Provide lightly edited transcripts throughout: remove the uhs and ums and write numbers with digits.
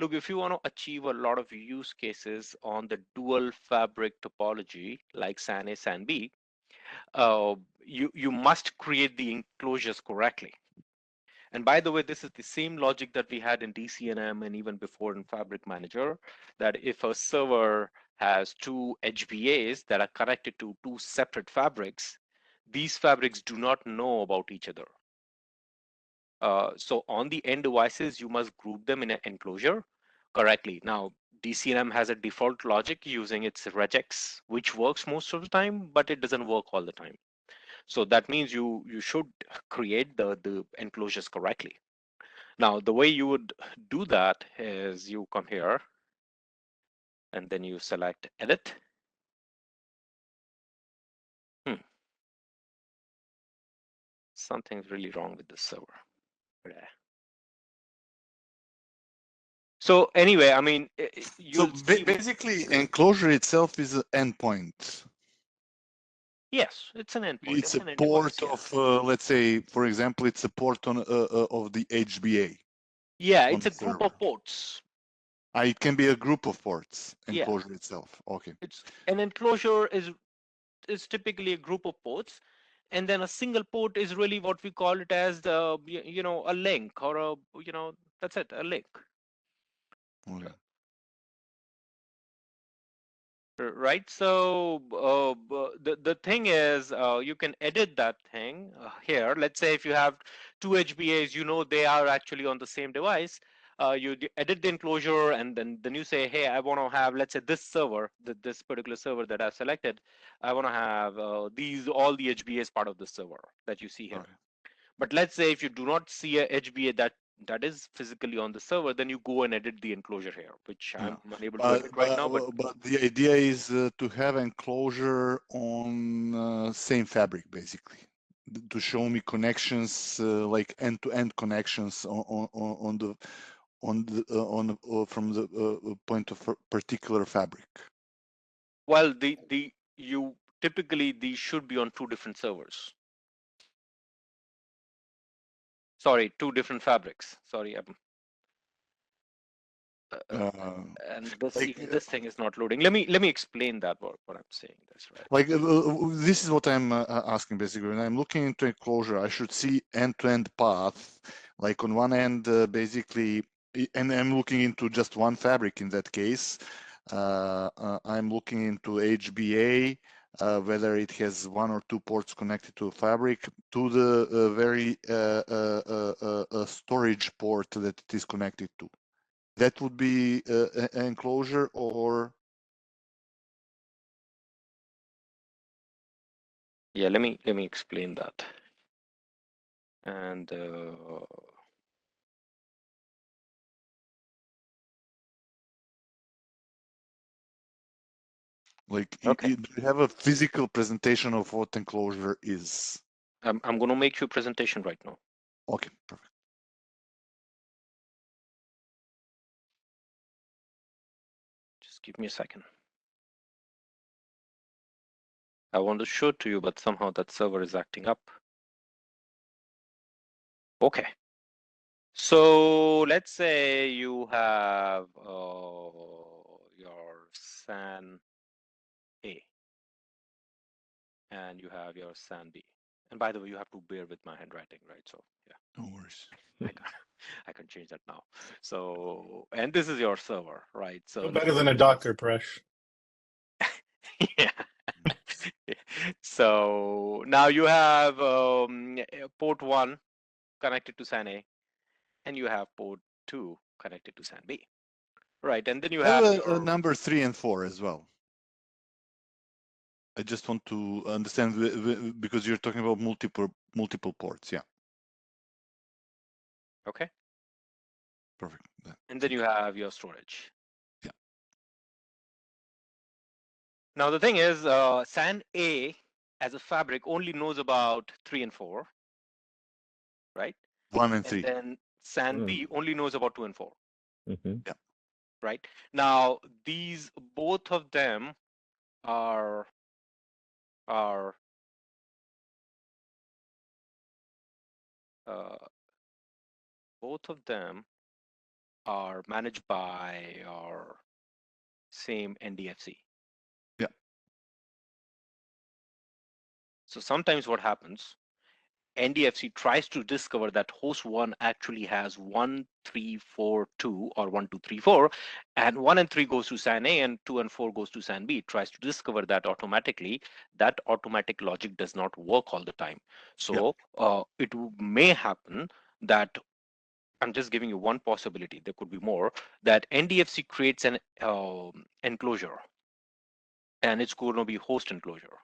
Look, if you want to achieve a lot of use cases on the dual fabric topology, like SAN A, SAN B, you must create the enclosures correctly. And by the way, this is the same logic that we had in DCNM and even before in Fabric Manager, that if a server has two HBAs that are connected to two separate fabrics, these fabrics do not know about each other. So on the end devices, you must group them in an enclosure correctly. Now, DCNM has a default logic using its regex, which works most of the time, but it doesn't work all the time. So that means you should create the enclosures correctly. Now, the way you would do that is you come here and then you select edit. Something's really wrong with this server. Yeah. So anyway, I mean, you'll see. Basically, enclosure itself is an endpoint. Yes, it's an endpoint. It's a an end port device, of, let's say, for example, it's a port on of the HBA. Yeah, On it's a the group server. of ports. It can be a group of ports. Yeah, Enclosure itself. Okay. it's an enclosure is typically a group of ports, and then a single port is really what we call it as the a link or a that's it, a link. Okay. Right. So the thing is, you can edit that thing here. Let's say if you have two HBAs, they are actually on the same device. You edit the enclosure, and then you say, hey, I want to have, let's say, this server, this particular server that I've selected. I want to have all the HBAs part of the server that you see here. Okay. But let's say if you do not see a HBA that is physically on the server, then you go and edit the enclosure here, which I'm unable to edit right now. But the idea is to have enclosure on same fabric, basically, to show me connections like end-to-end connections on the from the point of particular fabric. Well, you typically these should be on two different servers. Sorry, two different fabrics. Sorry, and this thing is not loading. Let me explain that what I'm saying. That's right. Like this is what I'm asking basically. When I'm looking into enclosure, I should see end-to-end path. Like on one end, basically, and I'm looking into just one fabric in that case. I'm looking into HBA, whether it has one or two ports connected to a fabric, to the very storage port that it is connected to. That would be an enclosure, or Yeah, let me explain that. And like okay, you have a physical presentation of what enclosure is. I'm going to make you a presentation right now. Okay, perfect. Just give me a second. I want to show it to you, but somehow that server is acting up. Okay. So let's say you have your SAN A and you have your SAN B. And by the way, you have to bear with my handwriting, right? So yeah, No worries. I can change that now. So, and this is your server, right? So No better than a doctor, Presh. yeah. So now you have port 1 connected to SAN A, and you have port 2 connected to SAN B. Right, and then you have a number 3 and 4 as well. I just want to understand because you're talking about multiple ports. Yeah. Okay. Perfect. And then you have your storage. Yeah. Now the thing is, SAN A as a fabric only knows about 3 and 4, right? 1 and 3. And then SAN B only knows about 2 and 4. Yeah. Right. Now these both of them are both of them are managed by our same NDFC. Yeah. So sometimes what happens, NDFC tries to discover that host 1 actually has 1342 or 1234, and 1 and 3 goes to SAN A and 2 and 4 goes to SAN B. It tries to discover that automatically. That automatic logic does not work all the time. So it may happen that, I'm just giving you one possibility, there could be more, that NDFC creates an enclosure, and it's going to be host enclosure.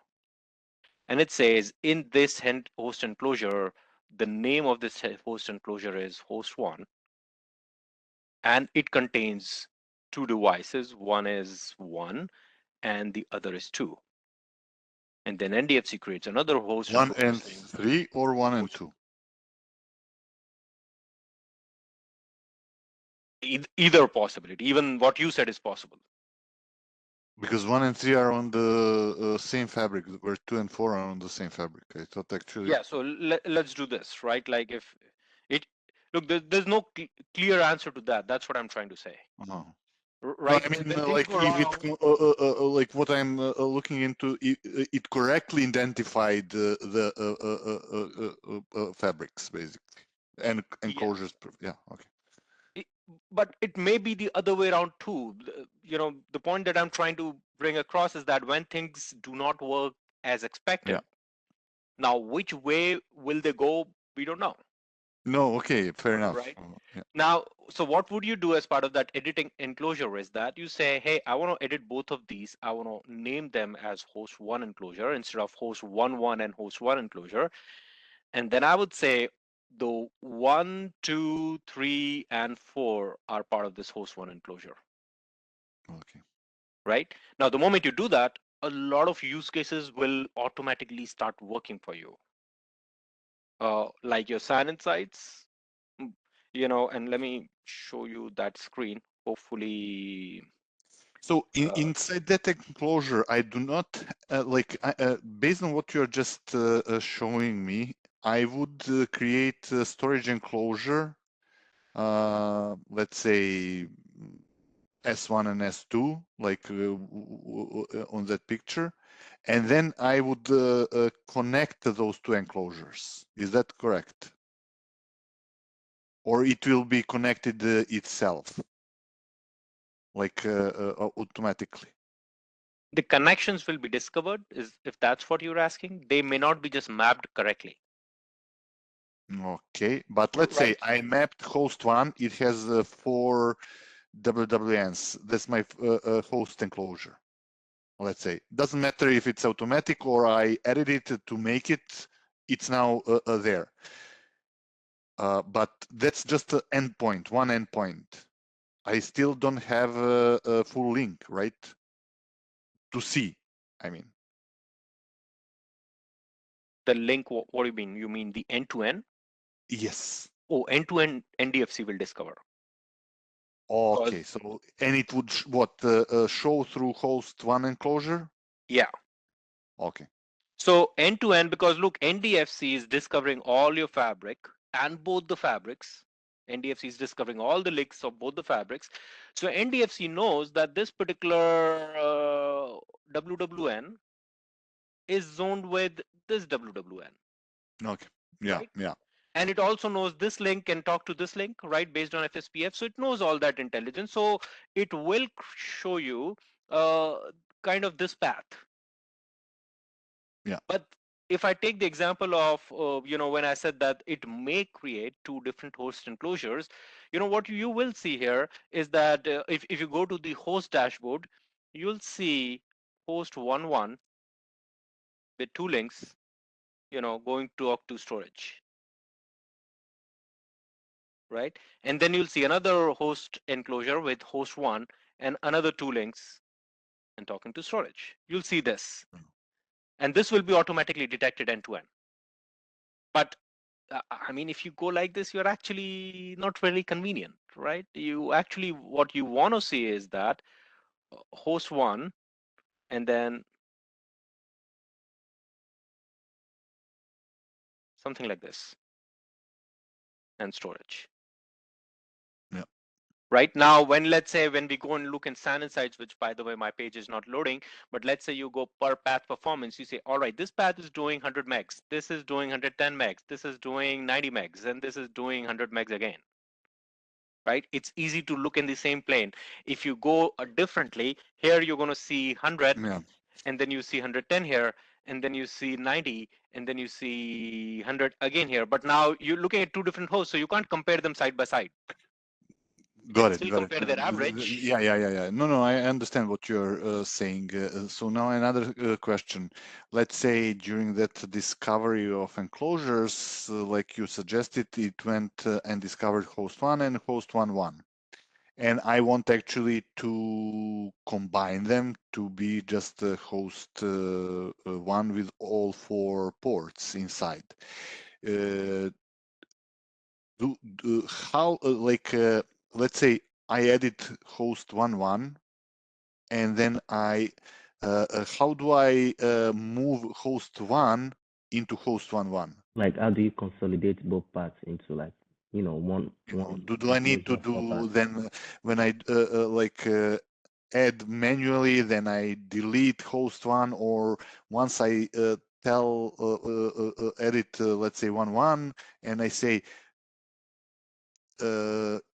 And it says in this host enclosure, the name of this host enclosure is host1, and it contains two devices. One is 1 and the other is 2. And then NDFC creates another host 1 enclosure and saying 3 or 1 and host, 2? either possibility. Even what you said is possible. Because 1 and 3 are on the same fabric, where 2 and 4 are on the same fabric. I thought actually. Yeah, so let's do this, right? Like if it, look, there's no clear answer to that. That's what I'm trying to say. No, Right? I mean, When things like go if it, wrong, like what I'm looking into, it correctly identified the fabrics basically, and yeah. enclosures. Yeah, okay. But it may be the other way around too. You know, the point that I'm trying to bring across is that when things do not work as expected, Yeah. now which way will they go? We don't know, No, okay, fair enough. right? Yeah. Now, so what would you do as part of that editing enclosure is that you say, hey, I want to edit both of these. I want to name them as host 1 enclosure instead of host 1 and host 1 enclosure. And then I would say the 1, 2, 3, and 4 are part of this host 1 enclosure. Okay. Right? Now, the moment you do that, a lot of use cases will automatically start working for you. Like your SAN insights, you know, and let me show you that screen. Hopefully, So inside that enclosure, I do not based on what you're just showing me, I would create a storage enclosure, let's say S1 and S2, like on that picture, and then I would connect those two enclosures. Is that correct? Or it will be connected itself, like automatically? the connections will be discovered, is if that's what you're asking. They may not be just mapped correctly. Okay, but let's say Right. I mapped host one. It has 4 WWNs. That's my host enclosure. Let's say doesn't matter if it's automatic or I edited it to make it. It's now there. But that's just an endpoint, one endpoint. I still don't have a full link, right? To see, I mean. The link, what do you mean? You mean the end-to-end? Yes. Oh, end-to-end NDFC will discover. Okay, Because, so and it would show through host one enclosure? yeah. Okay. So end-to-end, because look, NDFC is discovering all your fabric and both the fabrics. NDFC is discovering all the links of both the fabrics. So NDFC knows that this particular WWN is zoned with this WWN, Okay. Yeah. right? Yeah. And it also knows this link can talk to this link, right, based on FSPF. So it knows all that intelligence. So it will show you uh, kind of this path. Yeah. But if I take the example of, you know, when I said that it may create two different host enclosures, you know, what you will see here is that if you go to the host dashboard, you'll see host 1.1 with two links, you know, going to talk to storage, right? And then you'll see another host enclosure with host 1 and another two links and talking to storage. You'll see this. And this will be automatically detected end to end. But I mean, if you go like this, you're actually not very convenient, right? You actually, what you want to see is that host 1 and then something like this and storage. Yeah. right? Now, let's say when we go and look in SAN Insights, which by the way, my page is not loading, but let's say you go per path performance, you say, all right, this path is doing 100 megs, this is doing 110 megs, this is doing 90 megs, and this is doing 100 megs again, right? It's easy to look in the same plane. If you go differently, here you're going to see 100, Yeah. and then you see 110 here, and then you see 90, and then you see 100 again here. But now you're looking at two different hosts, so you can't compare them side by side. You can Got it, still got it. compare their average. Yeah. No, I understand what you're saying. So now another question. Let's say during that discovery of enclosures, like you suggested, it went and discovered host one and host one. And I want actually to combine them to be just host one with all 4 ports inside. Uh, how like let's say I edit host one and then I how do I move host one into host one? Like, how do you consolidate both parts into, like, one Do I need to enclosure per do part? then when I like add manually, then I delete host one, or once I tell edit let's say one and I say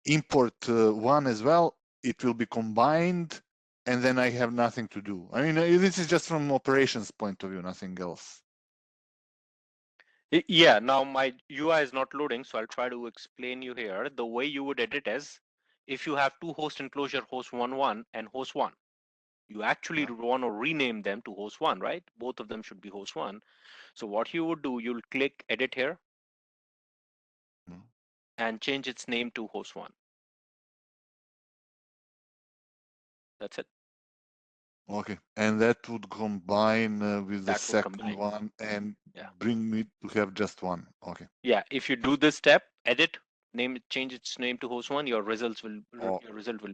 import one as well, it will be combined, and then I have nothing to do. I mean, this is just from operations point of view, nothing else. Yeah, now my UI is not loading, so I'll try to explain you here. The way you would edit is, if you have two host enclosure, host 1 and host 1, you actually Yeah. want to rename them to host 1, right? Both of them should be host 1. So what you would do, you'll click edit here Mm. and change its name to host 1. That's it. Okay, and that would combine with the That would second combine. one and Yeah. bring me to have just one. Okay. Yeah, if you do this step, edit, change its name to host 1, your result will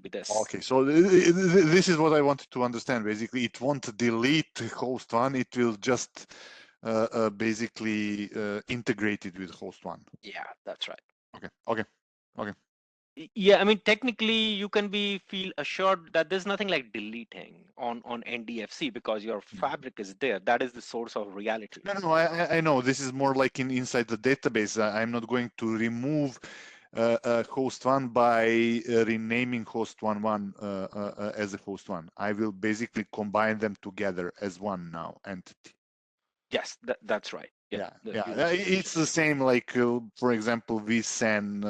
be this. Okay, so this is what I wanted to understand. Basically, it won't delete host one; it will just basically integrate it with host one. Yeah, that's right. Okay. Yeah, I mean, technically, you can feel assured that there's nothing like deleting on NDFC because your fabric is there. That is the source of reality. No, I know. This is more like inside the database. I'm not going to remove host one by renaming host one as a host one. I will basically combine them together as one now entity. Yes, that's right. Yeah. You would do It's the same like, for example, vSAN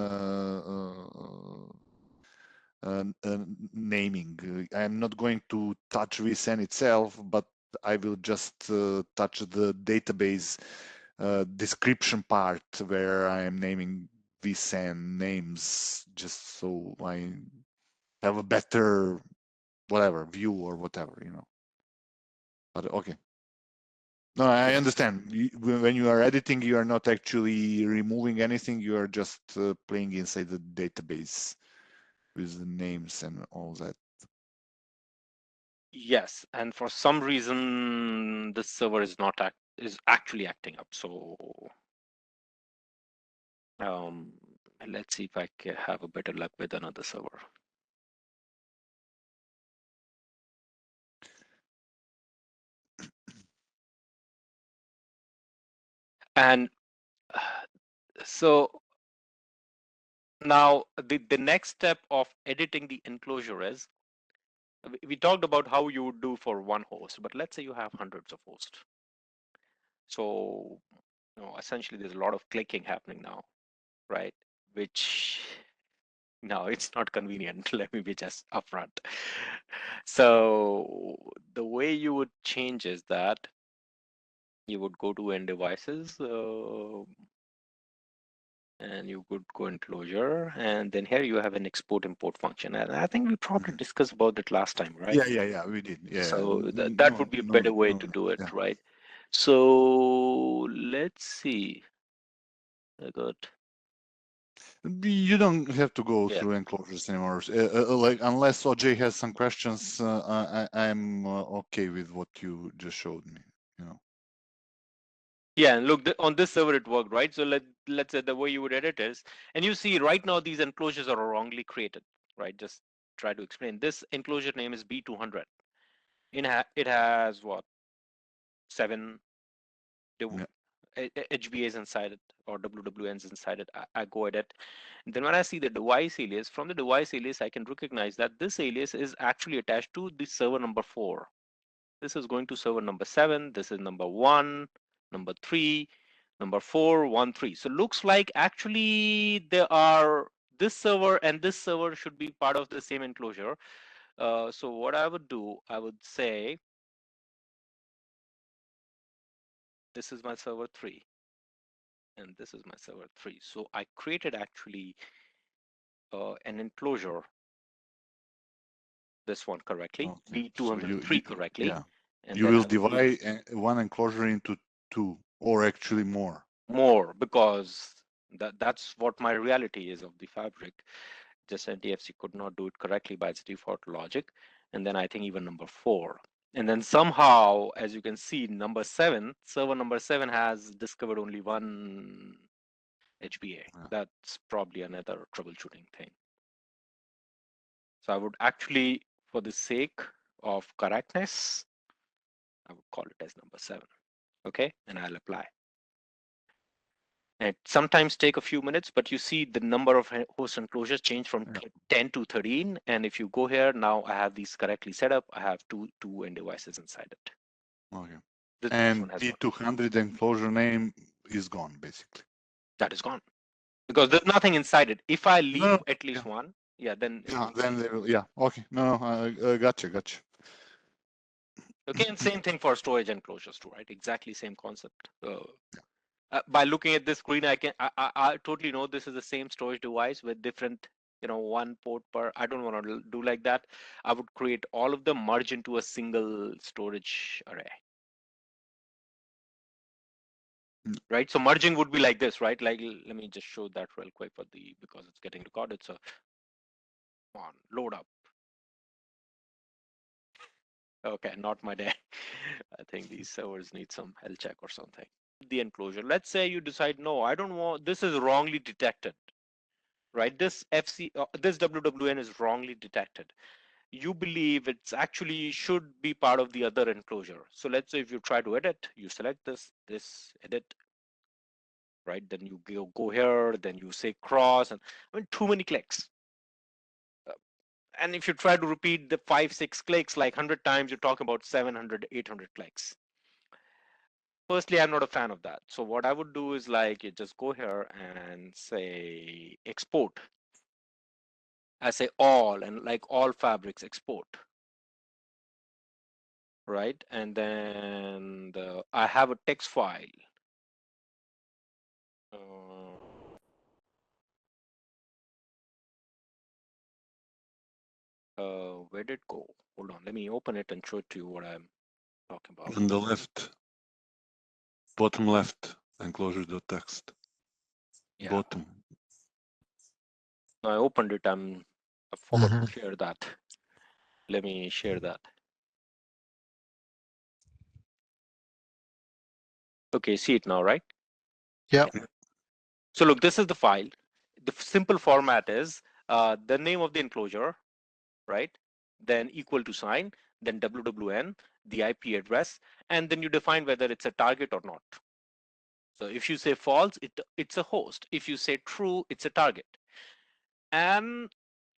naming. I'm not going to touch vSAN itself, but I will just touch the database description part where I am naming vSAN names, just so I have a better whatever view or whatever, But okay. No, I understand. When you are editing, you are not actually removing anything. You are just playing inside the database with the names and all that. Yes, and for some reason, this server is actually acting up. So let's see if I can have a better luck with another server. And so now the next step of editing the enclosure is, we talked about how you would do for one host, but let's say you have hundreds of hosts. So essentially there's a lot of clicking happening now, right? Which no, it's not convenient. Let me be just upfront. So the way you would change is that you would go to end devices, and you could go enclosure, and then here you have an export import function. And I think we probably discussed about it last time, right? Yeah, we did. Yeah. So that No, would be a no, better way no, to no. do it, Yeah. right? So let's see. I got You don't have to go yeah. through enclosures anymore. Like unless OJ has some questions, I'm okay with what you just showed me. Yeah, and look, on this server it worked, right? So let's say the way you would edit is, and you see right now these enclosures are wrongly created. right? Just try to explain. This enclosure name is B200. It has what, 7 Yeah. HBAs inside it or WWNs inside it. I go edit. And then when I see the device alias, from the device alias, I can recognize that this alias is actually attached to the server number 4. This is going to server number 7. This is number 1, number 3, number 4, 1, 3. So looks like actually there are this server and this server should be part of the same enclosure. So what I would do, I would say, this is my server 3 and this is my server 3. So I created actually an enclosure, this one correctly, Okay. So B203 correctly. yeah, And you then will I would use divide one enclosure into 2, or actually more. more because that's what my reality is of the fabric. Just NTFC could not do it correctly by its default logic. And then I think even number 4. And then somehow, as you can see, number 7, server number 7 has discovered only one HBA. That's probably another troubleshooting thing. So I would actually, for the sake of correctness, I would call it as number 7. Okay, and I'll apply. And it sometimes take a few minutes, but you see the number of host enclosures change from 10 to 13. And if you go here, now I have these correctly set up. I have two end devices inside it. Okay. This And one has the one. 200 enclosure name is gone, basically. That is gone because there's nothing inside it. If I leave No, at least one, yeah, then it yeah, will then change. they will, yeah. Okay, no, gotcha. Okay, and same thing for storage enclosures too, right? Exactly same concept. By looking at this screen, I totally know this is the same storage device with different, one port per. I don't want to do like that. I would create all of them, merge into a single storage array. Right, so merging would be like this, right? Like, let me just show that real quick because it's getting recorded. So, on load up. Okay, not my day. I think these servers need some health check or something. The enclosure. Let's say you decide, no, I don't want. This is wrongly detected. Right, this this WWN is wrongly detected. You believe it's actually should be part of the other enclosure. So let's say if you try to edit, you select this edit, right? Then you go here, then you say cross, and I mean too many clicks. And if you try to repeat the 5-6 clicks like 100 times, you're talking about 700 800 clicks. Firstly, I'm not a fan of that. So what I would do is like you just go here and say export. I say all, and like all fabrics export, right? And then I have a text file. Where did it go? Hold on, let me open it and show it to you what I'm talking about. On the left, bottom left, enclosure.txt. Yeah. Bottom. I opened it. I forgot to share that. Let me share that. Okay, see it now, right? Yep. Yeah. So look, this is the file. The simple format is the name of the enclosure, right? Then equal to sign, then WWN, the IP address, and then you define whether it's a target or not. So if you say false, it's a host. If you say true, it's a target. And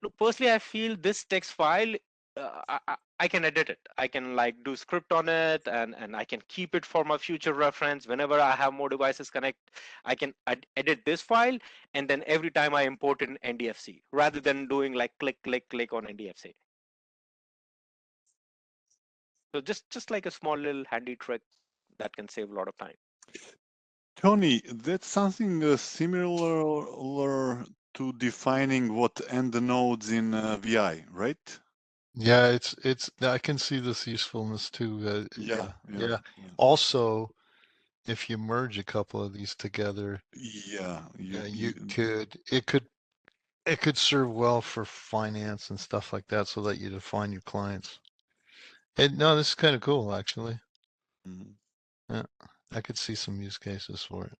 look, personally, I feel this text file, I can edit it. I can like do script on it, and I can keep it for my future reference. Whenever I have more devices connect, I can edit this file, and then every time I import in NDFC, rather than doing like click on NDFC. So just like a small little handy trick that can save a lot of time. Tony, that's something similar to defining what end nodes in VI, right? Yeah, it's I can see this usefulness too. Yeah. Also, if you merge a couple of these together, Yeah. it could serve well for finance and stuff like that, so that you define your clients. And no, this is kind of cool, actually. Mhm. Yeah, I could see some use cases for it.